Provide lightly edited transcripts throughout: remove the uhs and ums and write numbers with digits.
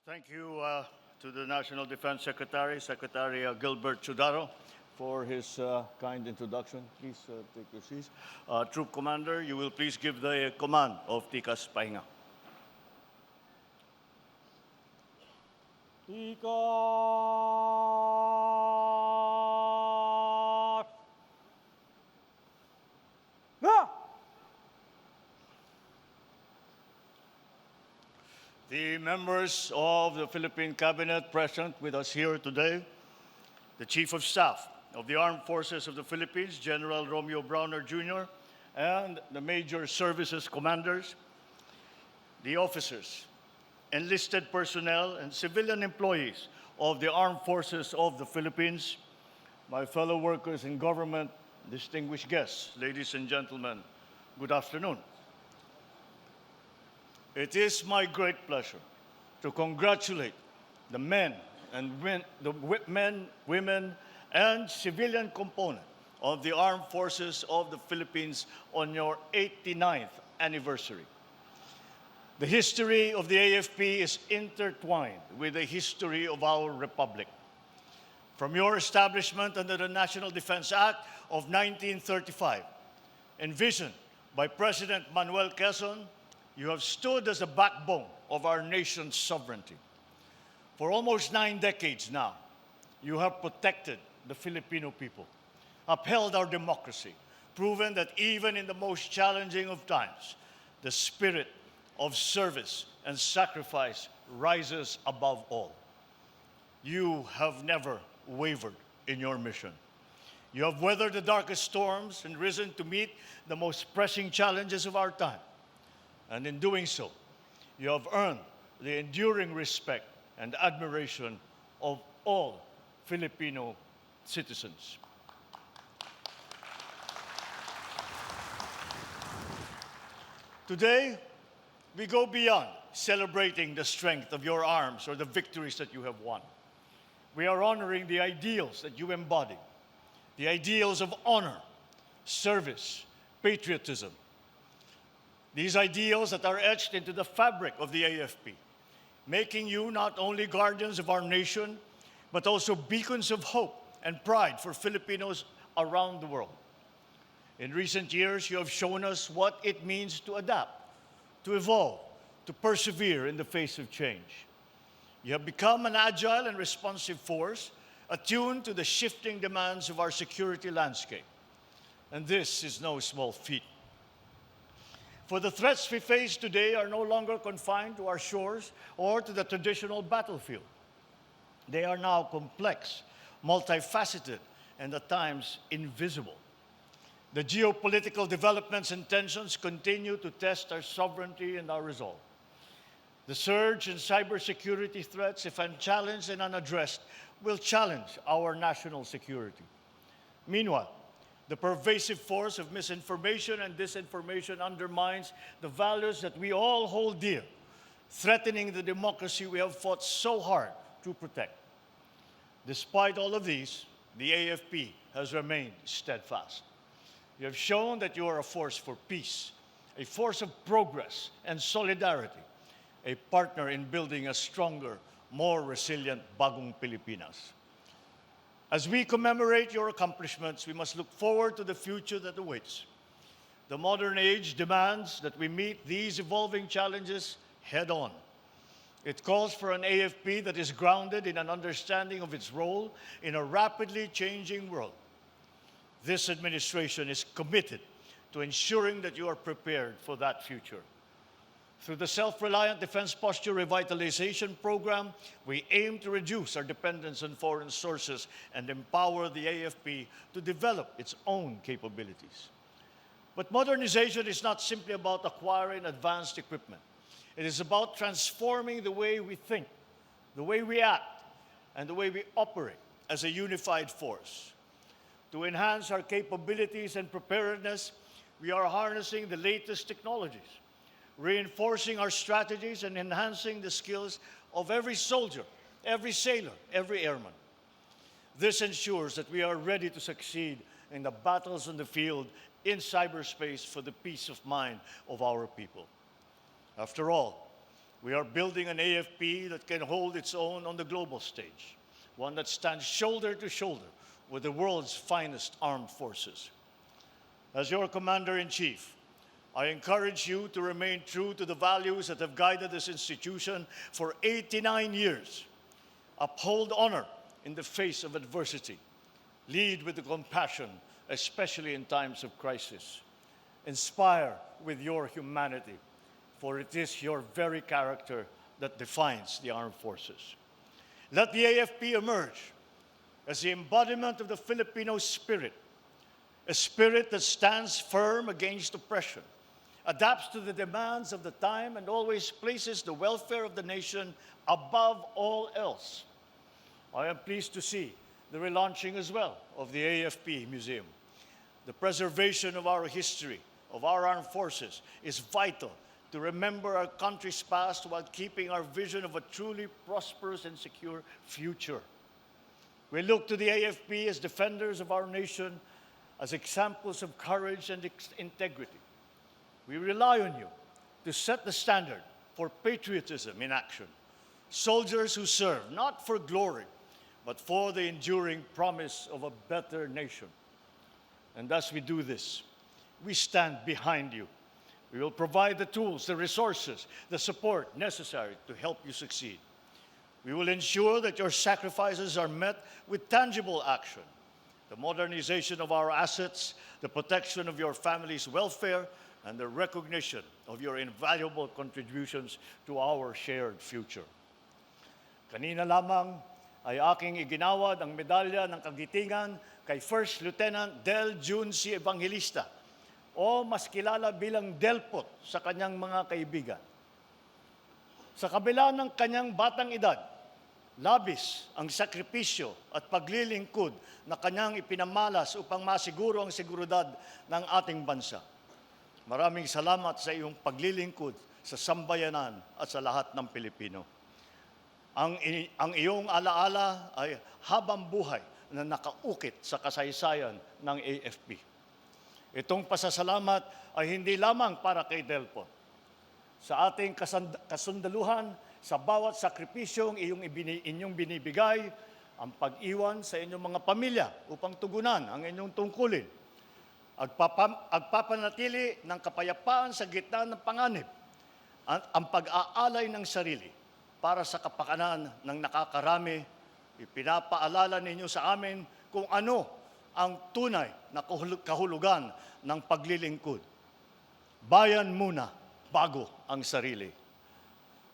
Thank you to the National Defense Secretary, Secretary Gilbert Chudaro, for his kind introduction. Please take your seats. Troop Commander, you will please give the command of Tikas Pahinga. Tikas! Ga! The members of the Philippine Cabinet present with us here today, the Chief of Staff of the Armed Forces of the Philippines, General Romeo Browner Jr., and the Major Services Commanders, the officers, enlisted personnel, and civilian employees of the Armed Forces of the Philippines, my fellow workers in government, distinguished guests, ladies and gentlemen, good afternoon. It is my great pleasure to congratulate the men, women, and civilian component of the Armed Forces of the Philippines on your 89th anniversary. The history of the AFP is intertwined with the history of our republic. From your establishment under the National Defense Act of 1935, envisioned by President Manuel Quezon, you have stood as the backbone of our nation's sovereignty. For almost 9 decades now, you have protected the Filipino people, upheld our democracy, proven that even in the most challenging of times, the spirit of service and sacrifice rises above all. You have never wavered in your mission. You have weathered the darkest storms and risen to meet the most pressing challenges of our time. And in doing so, you have earned the enduring respect and admiration of all Filipino citizens. Today, we go beyond celebrating the strength of your arms or the victories that you have won. We are honoring the ideals that you embody, the ideals of honor, service, patriotism. These ideals that are etched into the fabric of the AFP, making you not only guardians of our nation, but also beacons of hope and pride for Filipinos around the world. In recent years, you have shown us what it means to adapt, to evolve, to persevere in the face of change. You have become an agile and responsive force, attuned to the shifting demands of our security landscape. And this is no small feat. For the threats we face today are no longer confined to our shores or to the traditional battlefield. They are now complex, multifaceted, and at times invisible. The geopolitical developments and tensions continue to test our sovereignty and our resolve. The surge in cybersecurity threats, if unchallenged and unaddressed, will challenge our national security. Meanwhile, the pervasive force of misinformation and disinformation undermines the values that we all hold dear, threatening the democracy we have fought so hard to protect. Despite all of these, the AFP has remained steadfast. You have shown that you are a force for peace, a force of progress and solidarity, a partner in building a stronger, more resilient Bagong Pilipinas. As we commemorate your accomplishments, we must look forward to the future that awaits. The modern age demands that we meet these evolving challenges head on. It calls for an AFP that is grounded in an understanding of its role in a rapidly changing world. This administration is committed to ensuring that you are prepared for that future. Through the Self-Reliant Defense Posture Revitalization Program, we aim to reduce our dependence on foreign sources and empower the AFP to develop its own capabilities. But modernization is not simply about acquiring advanced equipment. It is about transforming the way we think, the way we act, and the way we operate as a unified force. To enhance our capabilities and preparedness, we are harnessing the latest technologies, reinforcing our strategies and enhancing the skills of every soldier, every sailor, every airman. This ensures that we are ready to succeed in the battles on the field, in cyberspace, for the peace of mind of our people. After all, We are building an AFP that can hold its own on the global stage, one that stands shoulder to shoulder with the world's finest armed forces. As your Commander-in-Chief, I encourage you to remain true to the values that have guided this institution for 89 years. Uphold honor in the face of adversity. Lead with compassion, especially in times of crisis. Inspire with your humanity, for it is your very character that defines the armed forces. Let the AFP emerge as the embodiment of the Filipino spirit, a spirit that stands firm against oppression, adapts to the demands of the time, and always places the welfare of the nation above all else. I am pleased to see the relaunching as well of the AFP Museum. The preservation of our history, of our armed forces, is vital to remember our country's past while keeping our vision of a truly prosperous and secure future. We look to the AFP as defenders of our nation, as examples of courage and integrity. We rely on you to set the standard for patriotism in action. Soldiers who serve not for glory, but for the enduring promise of a better nation. And as we do this, we stand behind you. We will provide the tools, the resources, the support necessary to help you succeed. We will ensure that your sacrifices are met with tangible action. The modernization of our assets, the protection of your family's welfare, and the recognition of your invaluable contributions to our shared future. Kanina lamang ay aking iginawad ang medalya ng kagitingan kay First Lieutenant Del Jun C. Evangelista, o mas kilala bilang Delpot sa kanyang mga kaibigan. Sa kabila ng kanyang batang edad, labis ang sakripisyo at paglilingkod na kanyang ipinamalas upang masiguro ang seguridad ng ating bansa. Maraming salamat sa iyong paglilingkod sa sambayanan at sa lahat ng Pilipino. Ang iyong alaala ay habang buhay na nakaukit sa kasaysayan ng AFP. Itong pasasalamat ay hindi lamang para kay Delpot. Sa ating kasundaluhan, sa bawat sakripisyong inyong binibigay, ang pag-iwan sa inyong mga pamilya upang tugunan ang inyong tungkulin, agpapanatili ng kapayapaan sa gitna ng panganib, ang pag-aalay ng sarili para sa kapakanan ng nakakarami, ipinapaalala ninyo sa amin kung ano ang tunay na kahulugan ng paglilingkod. Bayan muna bago ang sarili.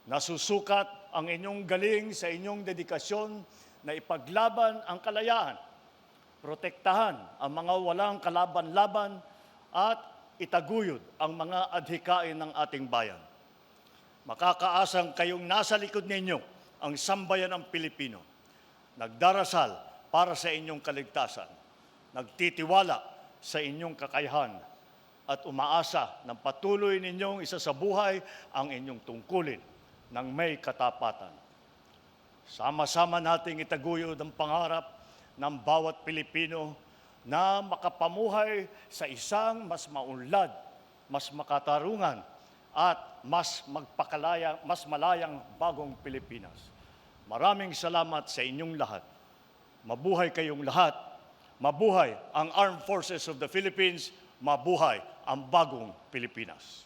Nasusukat ang inyong galing sa inyong dedikasyon na ipaglaban ang kalayaan, protektahan ang mga walang kalaban-laban, at itaguyod ang mga adhikain ng ating bayan. Makakaasang kayong nasa likod ninyo ang sambayanang Pilipino, nagdarasal para sa inyong kaligtasan, nagtitiwala sa inyong kakayahan, at umaasa ng patuloy ninyong isa sa buhay ang inyong tungkulin ng may katapatan. Sama-sama nating itaguyod ang pangarap ng bawat Pilipino na makapamuhay sa isang mas maunlad, mas makatarungan, at mas malayang bagong Pilipinas. Maraming salamat sa inyong lahat. Mabuhay kayong lahat. Mabuhay ang Armed Forces of the Philippines. Mabuhay ang bagong Pilipinas.